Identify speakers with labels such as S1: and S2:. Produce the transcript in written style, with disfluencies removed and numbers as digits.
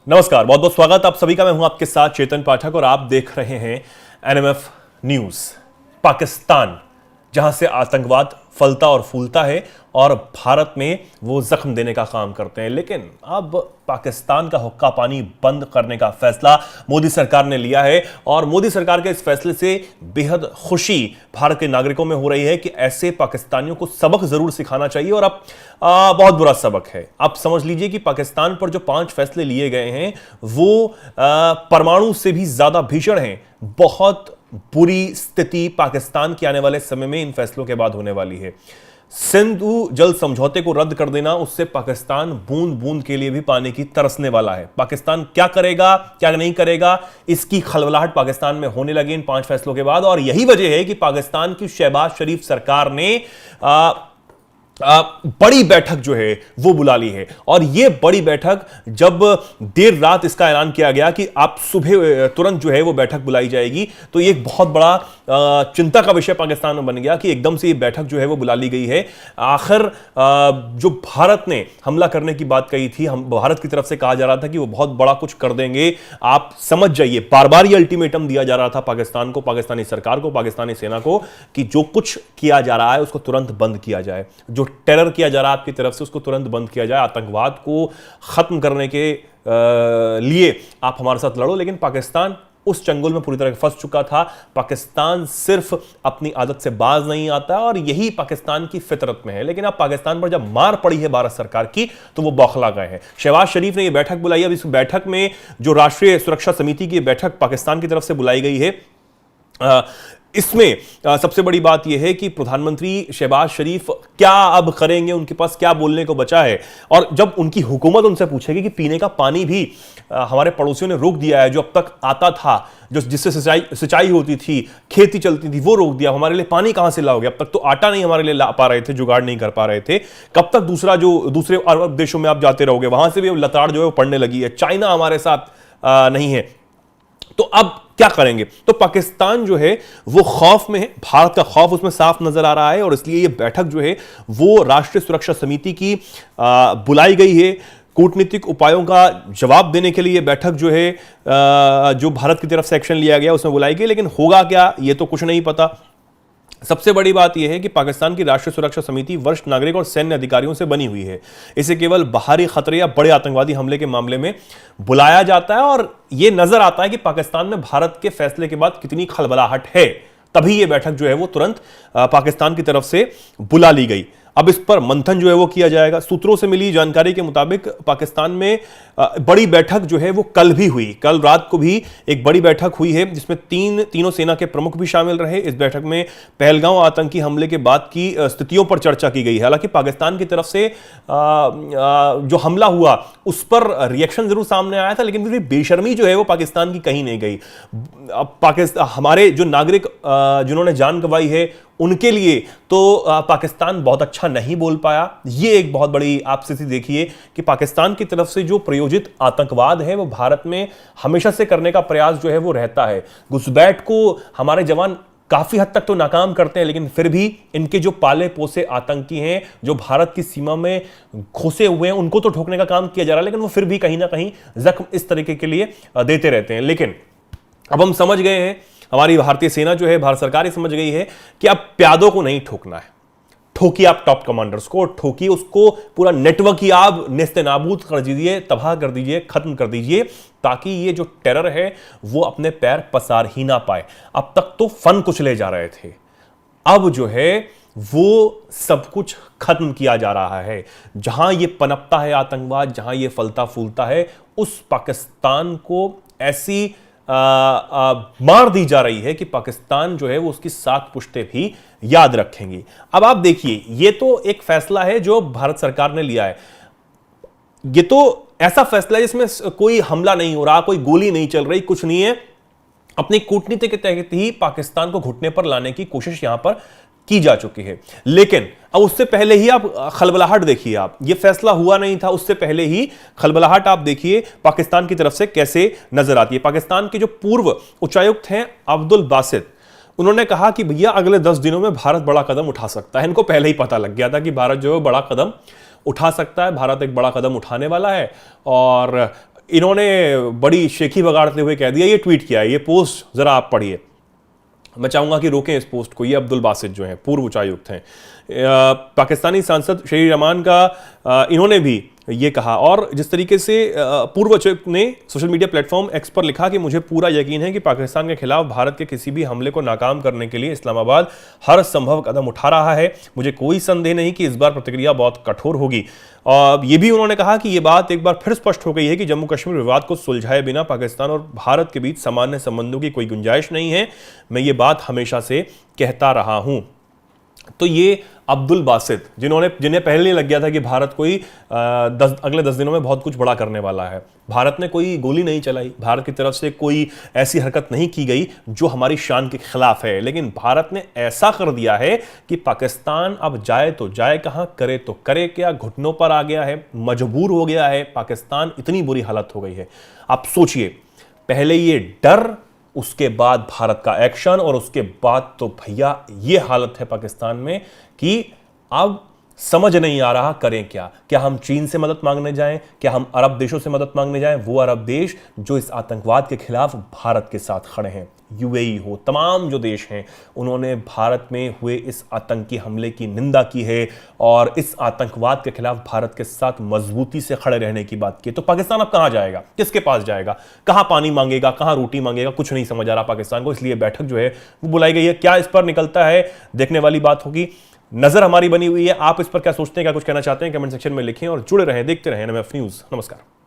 S1: नमस्कार, बहुत बहुत स्वागत आप सभी का। मैं हूं आपके साथ चेतन पाठक और आप देख रहे हैं एनएमएफ न्यूज। पाकिस्तान जहां से आतंकवाद फलता और फूलता है और भारत में वो जख्म देने का काम करते हैं, लेकिन अब पाकिस्तान का हुक्का पानी बंद करने का फैसला मोदी सरकार ने लिया है और मोदी सरकार के इस फैसले से बेहद खुशी भारत के नागरिकों में हो रही है कि ऐसे पाकिस्तानियों को सबक जरूर सिखाना चाहिए। और अब बहुत बुरा सबक है। आप समझ लीजिए कि पाकिस्तान पर जो 5 फैसले लिए गए हैं वो परमाणु से भी ज्यादा भीषण हैं। बहुत बुरी स्थिति पाकिस्तान के आने वाले समय में इन फैसलों के बाद होने वाली है। सिंधु जल समझौते को रद्द कर देना, उससे पाकिस्तान बूंद बूंद के लिए भी पानी की तरसने वाला है। पाकिस्तान क्या करेगा क्या नहीं करेगा, इसकी खलबलाहट पाकिस्तान में होने लगी इन 5 फैसलों के बाद। और यही वजह है कि पाकिस्तान की शहबाज शरीफ सरकार ने बड़ी बैठक जो है वो बुला ली है। और यह बड़ी बैठक, जब देर रात इसका ऐलान किया गया कि आप सुबह तुरंत जो है वो बैठक बुलाई जाएगी, तो ये एक बहुत बड़ा चिंता का विषय पाकिस्तान में बन गया कि एकदम से ये बैठक जो है वो बुला ली गई है। आखिर जो भारत ने हमला करने की बात कही थी, हम भारत की तरफ से कहा जा रहा था कि वो बहुत बड़ा कुछ कर देंगे, आप समझ जाइए। बार बार ये अल्टीमेटम दिया जा रहा था पाकिस्तान को, पाकिस्तानी सरकार को, पाकिस्तानी सेना को कि जो कुछ किया जा रहा है उसको तुरंत बंद किया जाए। जो टेरर किया जा रहा है आपकी तरफ से उसको तुरंत बंद किया जाए। आतंकवाद को खत्म करने के लिए आप हमारे साथ लड़ो। लेकिन पाकिस्तान उस चंगुल में पूरी तरह फंस चुका था। पाकिस्तान सिर्फ अपनी आदत से बाज नहीं आता और यही पाकिस्तान की फितरत में है। लेकिन अब पाकिस्तान पर जब मार पड़ी है भारत सरकार की, तो वो बौखला गए हैं। शहबाज शरीफ ने यह बैठक बुलाई। अब इस बैठक में जो राष्ट्रीय सुरक्षा समिति की बैठक पाकिस्तान की तरफ से बुलाई गई है, इसमें सबसे बड़ी बात यह है कि प्रधानमंत्री शहबाज शरीफ क्या अब करेंगे, उनके पास क्या बोलने को बचा है। और जब उनकी हुकूमत उनसे पूछेगी कि पीने का पानी भी हमारे पड़ोसियों ने रोक दिया है, जो अब तक आता था, जो जिससे सिंचाई होती थी, खेती चलती थी, वो रोक दिया, हमारे लिए पानी कहां से लाओगे? अब तक तो आटा नहीं हमारे लिए ला पा रहे थे, जुगाड़ नहीं कर पा रहे थे, कब तक दूसरे अरब देशों में आप जाते रहोगे? वहां से भी लताड़ जो है वो पड़ने लगी है। चाइना हमारे साथ नहीं है, तो अब क्या करेंगे? तो पाकिस्तान जो है वो खौफ में है। भारत का खौफ उसमें साफ नजर आ रहा है और इसलिए ये बैठक जो है वो राष्ट्रीय सुरक्षा समिति की बुलाई गई है। कूटनीतिक उपायों का जवाब देने के लिए ये बैठक जो है जो भारत की तरफ से एक्शन लिया गया उसमें बुलाई गई। लेकिन होगा क्या, ये तो कुछ नहीं पता। सबसे बड़ी बात यह है कि पाकिस्तान की राष्ट्रीय सुरक्षा समिति वरिष्ठ नागरिक और सैन्य अधिकारियों से बनी हुई है। इसे केवल बाहरी खतरे या बड़े आतंकवादी हमले के मामले में बुलाया जाता है और यह नजर आता है कि पाकिस्तान में भारत के फैसले के बाद कितनी खलबलाहट है। तभी यह बैठक जो है वो तुरंत पाकिस्तान की तरफ से बुला ली गई। अब इस पर मंथन जो है वो किया जाएगा। सूत्रों से मिली जानकारी के मुताबिक पाकिस्तान में बड़ी बैठक जो है वो कल भी हुई। कल रात को भी एक बड़ी बैठक हुई है जिसमें तीनों सेना के प्रमुख भी शामिल रहे। इस बैठक में पहलगांव आतंकी हमले के बाद की स्थितियों पर चर्चा की गई। हालांकि पाकिस्तान की तरफ से जो हमला हुआ उस पर रिएक्शन जरूर सामने आया था, लेकिन फिर बेशर्मी जो है वो पाकिस्तान की कहीं नहीं गई। पाकिस्तान हमारे जो नागरिक जिन्होंने जान गंवाई है उनके लिए तो पाकिस्तान बहुत अच्छा नहीं बोल पाया। यह एक बहुत बड़ी आप स्थिति देखिए कि पाकिस्तान की तरफ से जो प्रयोजित आतंकवाद है वो भारत में हमेशा से करने का प्रयास जो है वो रहता है। घुसपैठ को हमारे जवान काफी हद तक तो नाकाम करते हैं, लेकिन फिर भी इनके जो पाले पोसे आतंकी हैं जो भारत की सीमा में घुसे हुए हैं उनको तो ठोकने का काम किया जा रहा है, लेकिन वो फिर भी कहीं ना कहीं जख्म इस तरीके के लिए देते रहते हैं। लेकिन अब हम समझ गए हैं, हमारी भारतीय सेना जो है, भारत सरकार ही समझ गई है कि अब प्यादों को नहीं ठोकना है। ठोकिए आप टॉप कमांडर्स को, ठोकिए उसको, पूरा नेटवर्क ही आप नेस्ते नाबूद कर दीजिए, तबाह कर दीजिए, खत्म कर दीजिए, ताकि ये जो टेरर है वो अपने पैर पसार ही ना पाए। अब तक तो फन कुचले जा रहे थे, अब जो है वो सब कुछ खत्म किया जा रहा है। जहां ये पनपता है आतंकवाद, जहां ये फलता फूलता है, उस पाकिस्तान को ऐसी मार दी जा रही है कि पाकिस्तान जो है वो उसकी 7 पुश्तें भी याद रखेंगी। अब आप देखिए, ये तो एक फैसला है जो भारत सरकार ने लिया है। ये तो ऐसा फैसला है जिसमें कोई हमला नहीं हो रहा, कोई गोली नहीं चल रही, कुछ नहीं है। अपनी कूटनीति के तहत ही पाकिस्तान को घुटने पर लाने की कोशिश यहां पर की जा चुकी है। लेकिन अब उससे पहले ही आप खलबलाहट देखिए, आप ये फैसला हुआ नहीं था, उससे पहले ही खलबलाहट आप देखिए पाकिस्तान की तरफ से कैसे नजर आती है। पाकिस्तान के जो पूर्व उच्चायुक्त हैं अब्दुल बासित, उन्होंने कहा कि भैया अगले 10 दिनों में भारत बड़ा कदम उठा सकता है। इनको पहले ही पता लग गया था कि भारत जो है बड़ा कदम उठा सकता है, भारत एक बड़ा कदम उठाने वाला है और इन्होंने बड़ी शेखी बगाड़ते हुए कह दिया, ये ट्वीट किया है, ये पोस्ट जरा आप पढ़िए। मैं चाहूंगा कि रोकें इस पोस्ट को। ये अब्दुल बासित जो हैं, पूर्व उच्चायुक्त हैं, पाकिस्तानी सांसद शहीर रहमान का इन्होंने भी ये कहा। और जिस तरीके से पूर्व उच्चायुक्त ने सोशल मीडिया प्लेटफॉर्म एक्स पर लिखा कि मुझे पूरा यकीन है कि पाकिस्तान के खिलाफ भारत के किसी भी हमले को नाकाम करने के लिए इस्लामाबाद हर संभव कदम उठा रहा है। मुझे कोई संदेह नहीं कि इस बार प्रतिक्रिया बहुत कठोर होगी। और ये भी उन्होंने कहा कि ये बात एक बार फिर स्पष्ट हो गई है कि जम्मू कश्मीर विवाद को सुलझाए बिना पाकिस्तान और भारत के बीच सामान्य संबंधों की कोई गुंजाइश नहीं है। मैं ये बात हमेशा से कहता रहा हूं। तो ये अब्दुल बासित, जिन्हें पहले लग गया था कि भारत कोई अगले 10 दिनों में बहुत कुछ बड़ा करने वाला है। भारत ने कोई गोली नहीं चलाई, भारत की तरफ से कोई ऐसी हरकत नहीं की गई जो हमारी शान के खिलाफ है, लेकिन भारत ने ऐसा कर दिया है कि पाकिस्तान अब जाए तो जाए कहां, करे तो करे क्या, घुटनों पर आ गया है, मजबूर हो गया है। पाकिस्तान इतनी बुरी हालत हो गई है। आप सोचिए, पहले ये डर, उसके बाद भारत का एक्शन, और उसके बाद तो भैया ये हालत है पाकिस्तान में कि अब समझ नहीं आ रहा करें क्या। क्या हम चीन से मदद मांगने जाएं, क्या हम अरब देशों से मदद मांगने जाएं, वो अरब देश जो इस आतंकवाद के खिलाफ भारत के साथ खड़े हैं। यूएई हो, तमाम जो देश हैं, उन्होंने भारत में हुए इस आतंकी हमले की निंदा की है और इस आतंकवाद के खिलाफ भारत के साथ मजबूती से खड़े रहने की बात की। तो पाकिस्तान अब कहां जाएगा, किसके पास जाएगा, कहां पानी मांगेगा, कहां रोटी मांगेगा, कुछ नहीं समझ आ रहा पाकिस्तान को। इसलिए बैठक जो है वो बुलाई गई है। क्या इस पर निकलता है, देखने वाली बात होगी। नजर हमारी बनी हुई है। आप इस पर क्या सोचते हैं, क्या कुछ कहना चाहते हैं, कमेंट सेक्शन में लिखें और जुड़े रहें, देखते रहें एनएमएफ न्यूज। नमस्कार।